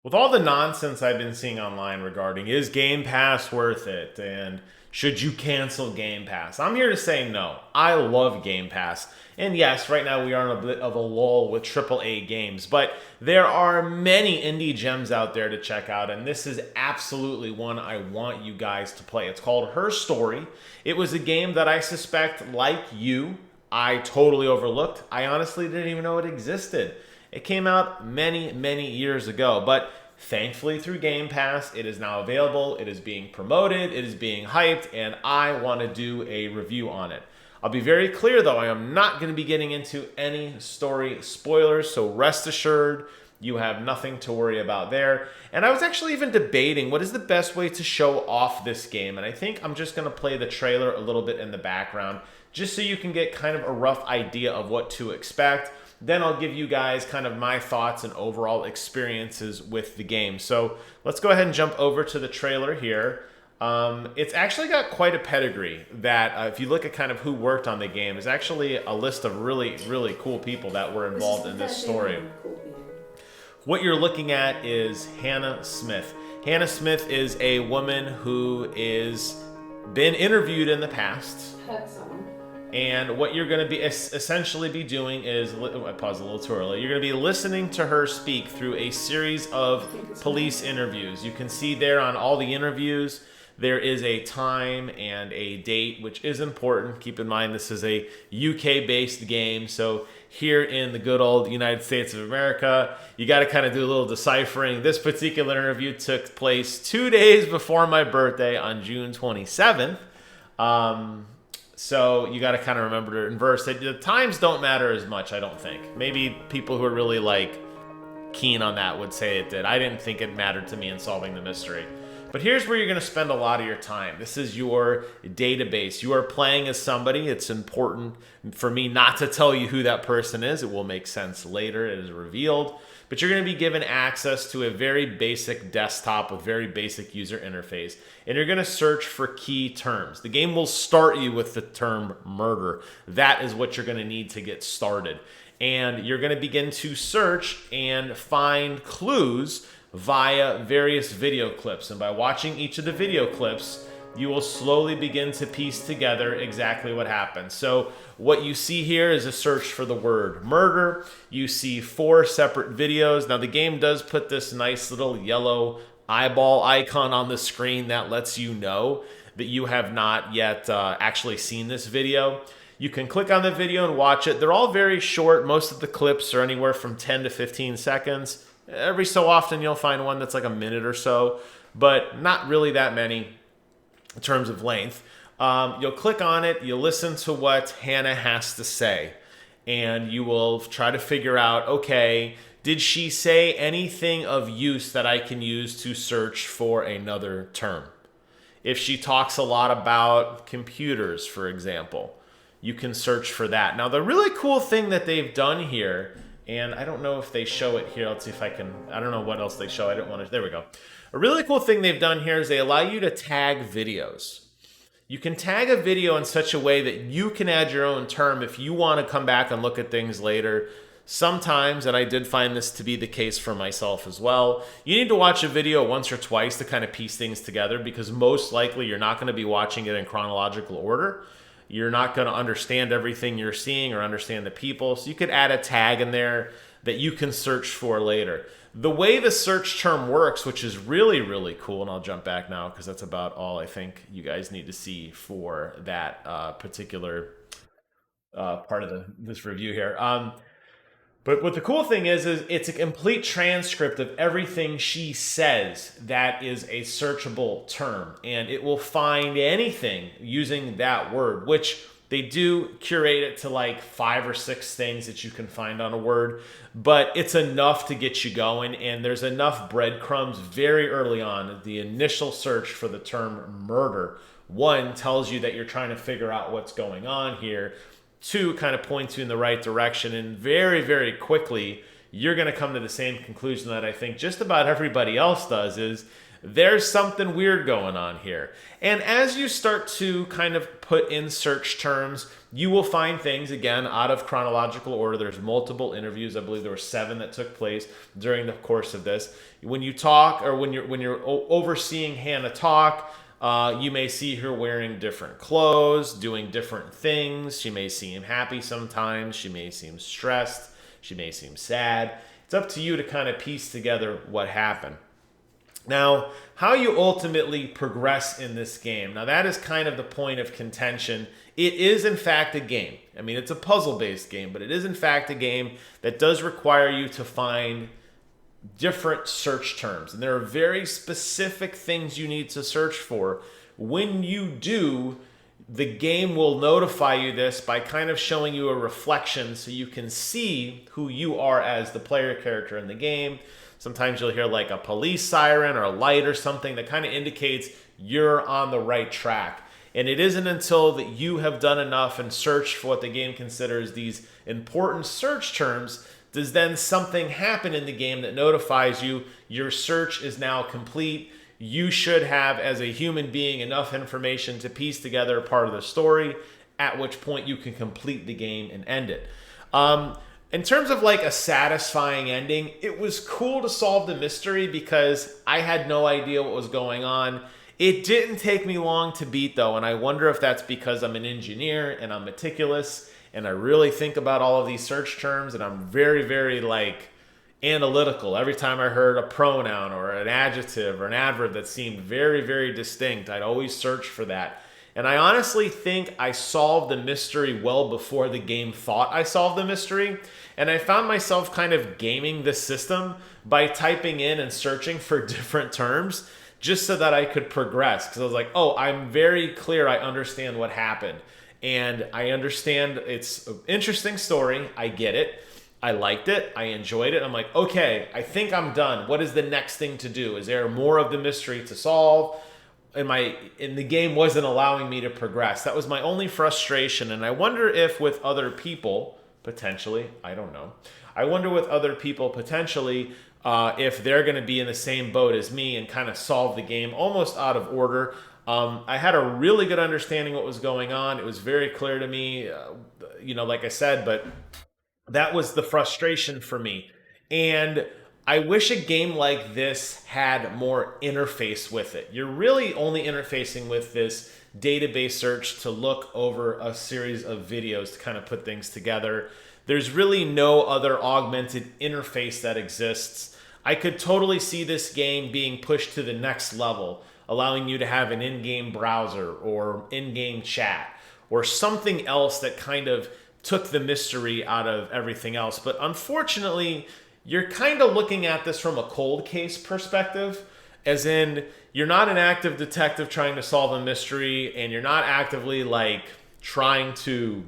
With all the nonsense I've been seeing online regarding is Game Pass worth it and should you cancel Game Pass, I'm here to say no. I love Game Pass. And yes, right now we are in a bit of a lull with AAA games, but there are many indie gems out there to check out, and this is absolutely one I want you guys to play. It's called Her Story. It was a game that I suspect, like you, I totally overlooked. I honestly didn't even know it existed. It came out many, many years ago, but thankfully through Game Pass, it is now available, it is being promoted, it is being hyped, and I want to do a review on it. I'll be very clear though, I am not going to be getting into any story spoilers, so rest assured, you have nothing to worry about there. And I was actually even debating what is the best way to show off this game, and I think I'm just going to play the trailer a little bit in the background, just so you can get kind of a rough idea of what to expect. Then I'll give you guys kind of my thoughts and overall experiences with the game. So let's go ahead and jump over to the trailer here. It's actually got quite a pedigree that if you look at kind of who worked on the game, is actually a list of really, really cool people that were involved in this story. What you're looking at is Hannah Smith. Hannah Smith is a woman who is been interviewed in the past. And what you're going to be essentially be doing is, I paused a little too early. You're going to be listening to her speak through a series of police interviews. You can see there on all the interviews, there is a time and a date, which is important. Keep in mind, this is a UK-based game. So here in the good old United States of America, you got to kind of do a little deciphering. This particular interview took place 2 days before my birthday on June 27th. So you got to kind of remember to inverse it. The times don't matter as much, I don't think. Maybe people who are really like keen on that would say it did. I didn't think it mattered to me in solving the mystery. But here's where you're going to spend a lot of your time. This is your database. You are playing as somebody. It's important for me not to tell you who that person is. It will make sense later. It is revealed. But you're going to be given access to a very basic desktop with very basic user interface. And you're going to search for key terms. The game will start you with the term murder. That is what you're going to need to get started. And you're going to begin to search and find clues via various video clips. And by watching each of the video clips, you will slowly begin to piece together exactly what happened. So what you see here is a search for the word murder. You see 4 separate videos. Now the game does put this nice little yellow eyeball icon on the screen that lets you know that you have not yet actually seen this video. You can click on the video and watch it. They're all very short. Most of the clips are anywhere from 10 to 15 seconds. Every so often you'll find one that's like a minute or so, but not really that many in terms of length. You'll click on it, you'll listen to what Hannah has to say, and you will try to figure out, okay, did she say anything of use that I can use to search for another term? If she talks a lot about computers, for example, you can search for that. Now, the really cool thing that they've done here, and I don't know if they show it here. Let's see if I can, I don't know what else they show. I didn't want to, there we go. A really cool thing they've done here is they allow you to tag videos. You can tag a video in such a way that you can add your own term if you want to come back and look at things later. Sometimes, and I did find this to be the case for myself as well, you need to watch a video once or twice to kind of piece things together, because most likely you're not going to be watching it in chronological order. You're not going to understand everything you're seeing or understand the people. So you could add a tag in there that you can search for later. The way the search term works, which is really, really cool, and I'll jump back now because that's about all I think you guys need to see for that particular part of this review here. But what the cool thing is it's a complete transcript of everything she says that is a searchable term. And it will find anything using that word, which they do curate it to like 5 or 6 things that you can find on a word. But it's enough to get you going. And there's enough breadcrumbs very early on. The initial search for the term murder, 1, tells you that you're trying to figure out what's going on here. 2, kind of points you in the right direction, and very, very quickly you're going to come to the same conclusion that I think just about everybody else does, is there's something weird going on here. And as you start to kind of put in search terms, you will find things, again, out of chronological order. There's multiple interviews. I believe there were 7 that took place during the course of this. When you talk, or when you're overseeing Hannah talk, you may see her wearing different clothes, doing different things. She may seem happy sometimes. She may seem stressed. She may seem sad. It's up to you to kind of piece together what happened. Now, how you ultimately progress in this game. Now, that is kind of the point of contention. It is, in fact, a game. I mean, it's a puzzle-based game, but it is, in fact, a game that does require you to find different search terms. And there are very specific things you need to search for. When you do, the game will notify you this by kind of showing you a reflection so you can see who you are as the player character in the game. Sometimes you'll hear like a police siren or a light or something that kind of indicates you're on the right track. And it isn't until that you have done enough and searched for what the game considers these important search terms does then something happen in the game that notifies you your search is now complete. You should have, as a human being, enough information to piece together part of the story, at which point you can complete the game and end it. In terms of like a satisfying ending, it was cool to solve the mystery because I had no idea what was going on. It didn't take me long to beat though, and I wonder if that's because I'm an engineer and I'm meticulous and I really think about all of these search terms and I'm very, very like analytical. Every time I heard a pronoun or an adjective or an adverb that seemed very, very distinct, I'd always search for that. And I honestly think I solved the mystery well before the game thought I solved the mystery. And I found myself kind of gaming the system by typing in and searching for different terms just so that I could progress. Because I was like, oh, I'm very clear. I understand what happened. And I understand it's an interesting story. I get it. I liked it. I enjoyed it. I'm like, okay, I think I'm done. What is the next thing to do? Is there more of the mystery to solve? And the game wasn't allowing me to progress. That was my only frustration. And I wonder if with other people, potentially, I don't know. I wonder with other people, potentially, if they're going to be in the same boat as me and kind of solve the game almost out of order. I had a really good understanding what was going on. It was very clear to me, like I said, but that was the frustration for me. And I wish a game like this had more interface with it. You're really only interfacing with this database search to look over a series of videos to kind of put things together. There's really no other augmented interface that exists. I could totally see this game being pushed to the next level, allowing you to have an in-game browser or in-game chat or something else that kind of took the mystery out of everything else. But unfortunately, you're kind of looking at this from a cold case perspective, as in you're not an active detective trying to solve a mystery, and you're not actively like trying to,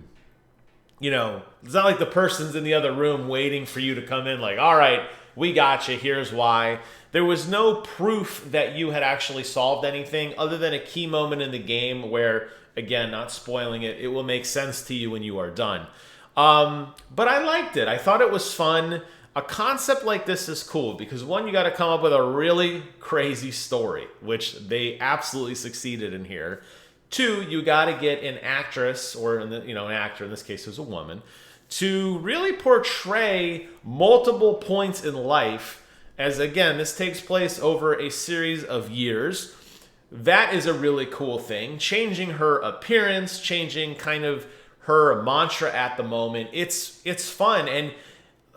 it's not like the person's in the other room waiting for you to come in like, all right, we got you, here's why. There was no proof that you had actually solved anything other than a key moment in the game where, again, not spoiling it, it will make sense to you when you are done. But I liked it. I thought it was fun. A concept like this is cool because one, you got to come up with a really crazy story, which they absolutely succeeded in here. Two, you got to get an actress or an actor, in this case it was a woman, to really portray multiple points in life. As again, this takes place over a series of years. That is a really cool thing. Changing her appearance, changing kind of her mantra at the moment. It's fun. And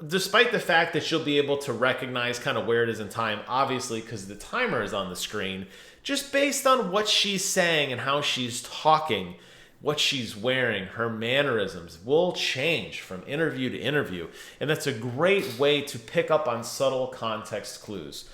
despite the fact that you'll be able to recognize kind of where it is in time, obviously, because the timer is on the screen, just based on what she's saying and how she's talking, what she's wearing, her mannerisms will change from interview to interview. And that's a great way to pick up on subtle context clues.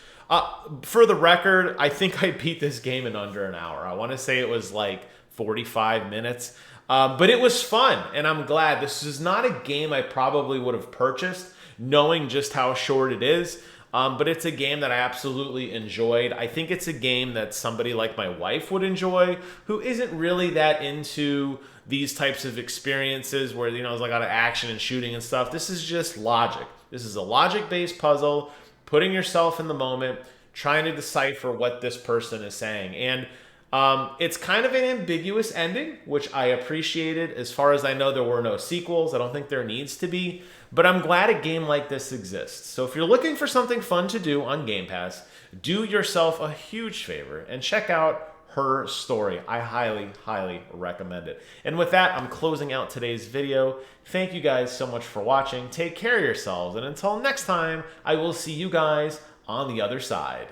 For the record, I think I beat this game in under an hour. I want to say it was like 45 minutes. But it was fun, and I'm glad. This is not a game I probably would have purchased, knowing just how short it is. But it's a game that I absolutely enjoyed. I think it's a game that somebody like my wife would enjoy, who isn't really that into these types of experiences where, there's like a lot of action and shooting and stuff. This is just logic. This is a logic-based puzzle, putting yourself in the moment, trying to decipher what this person is saying. And it's kind of an ambiguous ending, which I appreciated. As far as I know, there were no sequels. I don't think there needs to be. But I'm glad a game like this exists. So if you're looking for something fun to do on Game Pass, do yourself a huge favor and check out Her Story. I highly, highly recommend it. And with that, I'm closing out today's video. Thank you guys so much for watching. Take care of yourselves. And until next time, I will see you guys on the other side.